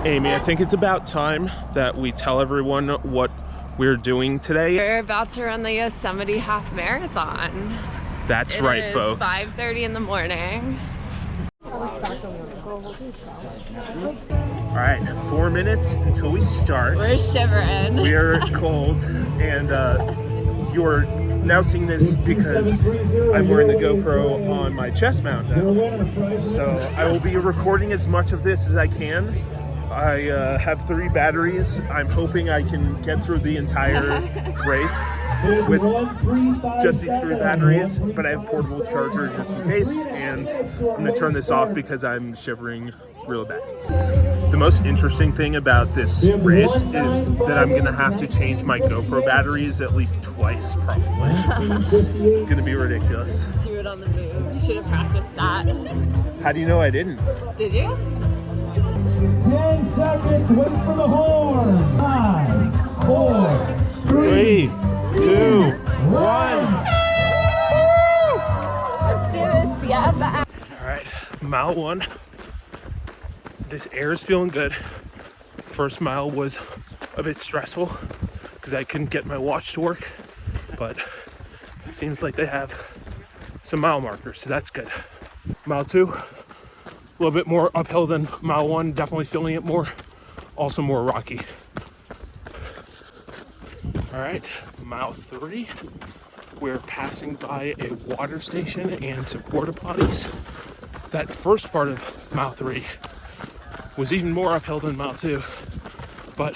Amy, I think it's about time that we tell everyone what we're doing today. We're about to run the Yosemite Half Marathon. That's right, folks. It is 5:30 in the morning. All right, 4 minutes until we start. We're shivering. We are cold, and you're now seeing this because I'm wearing the GoPro on my chest mount now. So I will be recording as much of this as I can. I have 3 batteries. I'm hoping I can get through the entire race with just these 3 batteries, but I have portable charger just in case, and I'm gonna turn this off because I'm shivering real bad. The most interesting thing about this race is that I'm gonna have to change my GoPro batteries at least twice, probably. It's gonna be ridiculous. Do it on the move. You should have practiced that. How do you know I didn't? Did you? 10 seconds, wait for the horn. 5, 4, 3, 2, 1. Let's do this. Yeah. All right, mile 1. This air is feeling good. First mile was a bit stressful because I couldn't get my watch to work, but it seems like they have some mile markers, so that's good. Mile 2, a little bit more uphill than mile 1, definitely feeling it more, also more rocky. All right, mile 3, we're passing by a water station and some porta potties. That first part of mile 3 was even more uphill than mile 2, but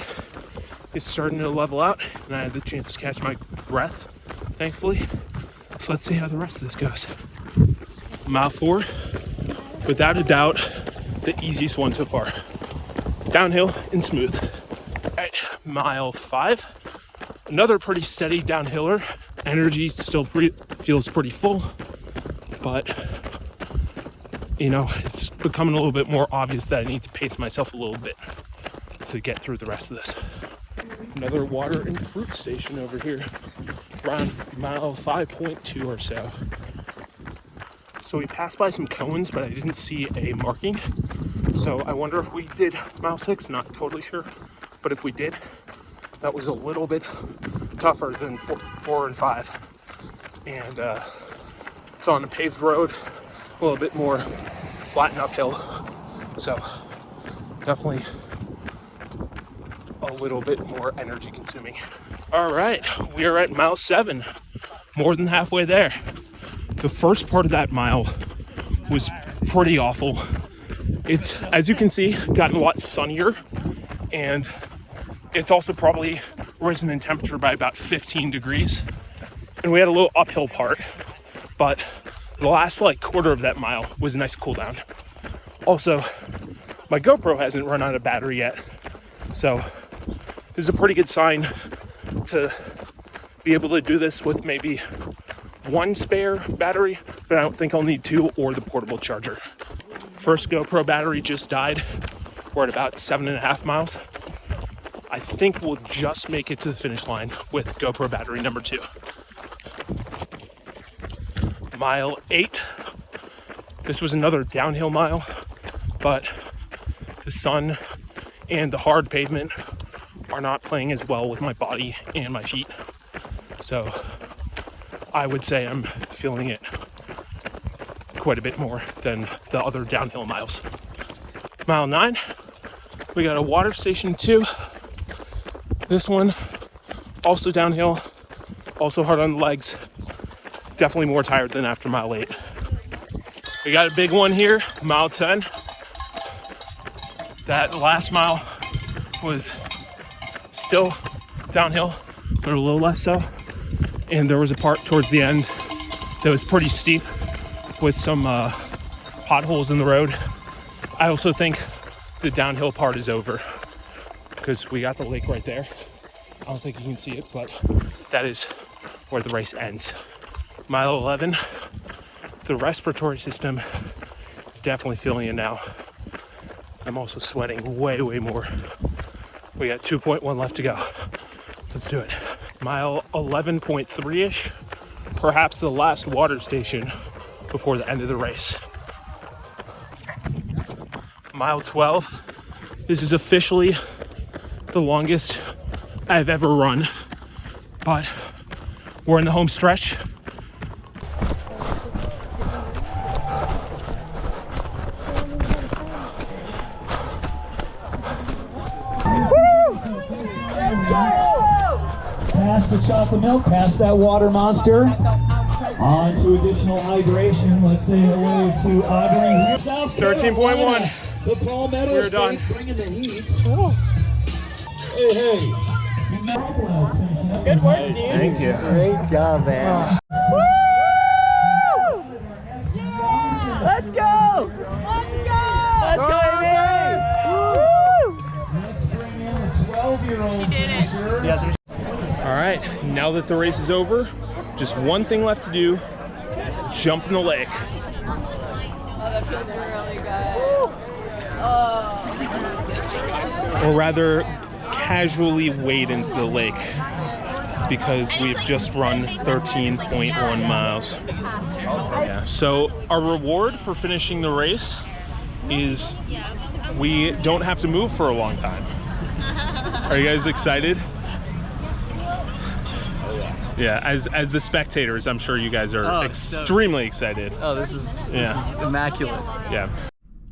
it's starting to level out, and I had the chance to catch my breath, thankfully. So let's see how the rest of this goes. Mile 4, without a doubt, the easiest one so far. Downhill and smooth. All right, mile 5, another pretty steady downhiller. Energy still feels pretty full, but you know, it's becoming a little bit more obvious that I need to pace myself a little bit to get through the rest of this. Another water and fruit station over here, around mile 5.2 or so. So we passed by some cones, but I didn't see a marking. So I wonder if we did mile 6, not totally sure. But if we did, that was a little bit tougher than 4 and 5. And it's on a paved road, a little bit more flat and uphill, so definitely a little bit more energy consuming. All right, we are at mile 7, more than halfway there. The first part of that mile was pretty awful. It's, as you can see, gotten a lot sunnier, and it's also probably risen in temperature by about 15 degrees. And we had a little uphill part, but the last quarter of that mile was a nice cool down. Also, my GoPro hasn't run out of battery yet, so this is a pretty good sign to be able to do this with maybe 1 spare battery, but I don't think I'll need 2 or the portable charger. First GoPro battery just died. We're at about 7.5 miles. I think we'll just make it to the finish line with GoPro battery number 2. Mile 8. This was another downhill mile, but the sun and the hard pavement are not playing as well with my body and my feet. So I would say I'm feeling it quite a bit more than the other downhill miles. Mile 9, we got a water station 2. This one, also downhill, also hard on the legs. Definitely more tired than after mile 8. We got a big one here, mile 10. That last mile was still downhill, but a little less so. And there was a part towards the end that was pretty steep with some potholes in the road. I also think the downhill part is over because we got the lake right there. I don't think you can see it, but that is where the race ends. Mile 11, the respiratory system is definitely feeling it now. I'm also sweating way, way more. We got 2.1 left to go. Let's do it. Mile 11.3-ish, perhaps the last water station before the end of the race. Mile 12, This is officially the longest I've ever run, but we're in the home stretch. Past the chocolate milk, past that water monster. On to additional hydration. Let's say hello to Audrey. 13.1. The Palmetto We're State done. bringing the heat. Hey, hey. Good work, dude. Thank you. Great job, man. Woo! Let's go! Let's go, baby! Let's bring in the 12-year-old finisher. Yeah, All right, now that the race is over, just one thing left to do: jump in the lake. Oh, that feels really good. Or rather, casually wade into the lake, because we've just run 13.1 miles. Yeah. So our reward for finishing the race is we don't have to move for a long time. Are you guys excited? Yeah, as the spectators, I'm sure you guys are extremely excited. Oh, this is immaculate. Yeah.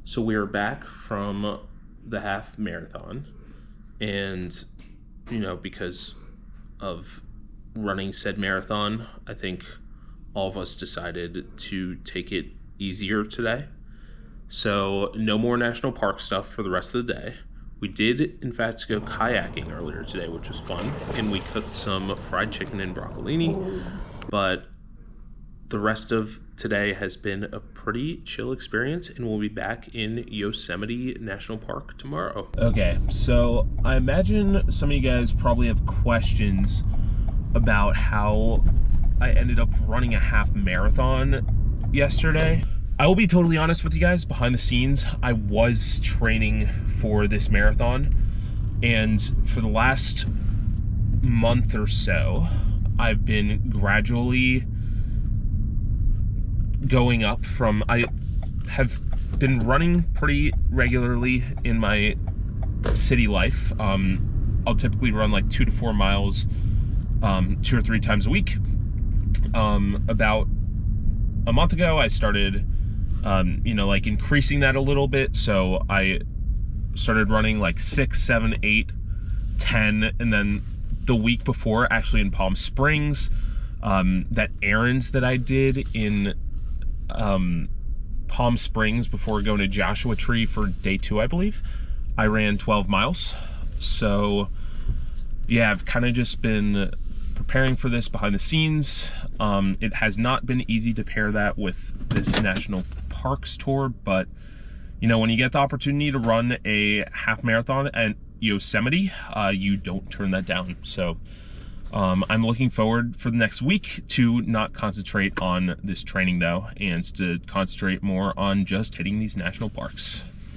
So we are back from the half marathon, and you know, because of running said marathon, I think all of us decided to take it easier today. So no more national park stuff for the rest of the day. We did, in fact, go kayaking earlier today, which was fun, and we cooked some fried chicken and broccolini, but the rest of today has been a pretty chill experience, and we'll be back in Yosemite National Park tomorrow. Okay, so I imagine some of you guys probably have questions about how I ended up running a half marathon yesterday. I will be totally honest with you guys, behind the scenes, I was training for this marathon, and for the last month or so, I've been gradually going up from, I have been running pretty regularly in my city life. I'll typically run like 2 to 4 miles 2 or 3 times a week. About a month ago, I started like increasing that a little bit. So I started running like 6, 7, 8, 10, and then the week before, actually in Palm Springs, that errand that I did in Palm Springs before going to Joshua Tree for day 2, I believe, I ran 12 miles. So yeah, I've kind of just been preparing for this behind the scenes. It has not been easy to pair that with this national parks tour, but you know, when you get the opportunity to run a half marathon at Yosemite, you don't turn that down. So I'm looking forward for the next week to not concentrate on this training though, and to concentrate more on just hitting these national parks.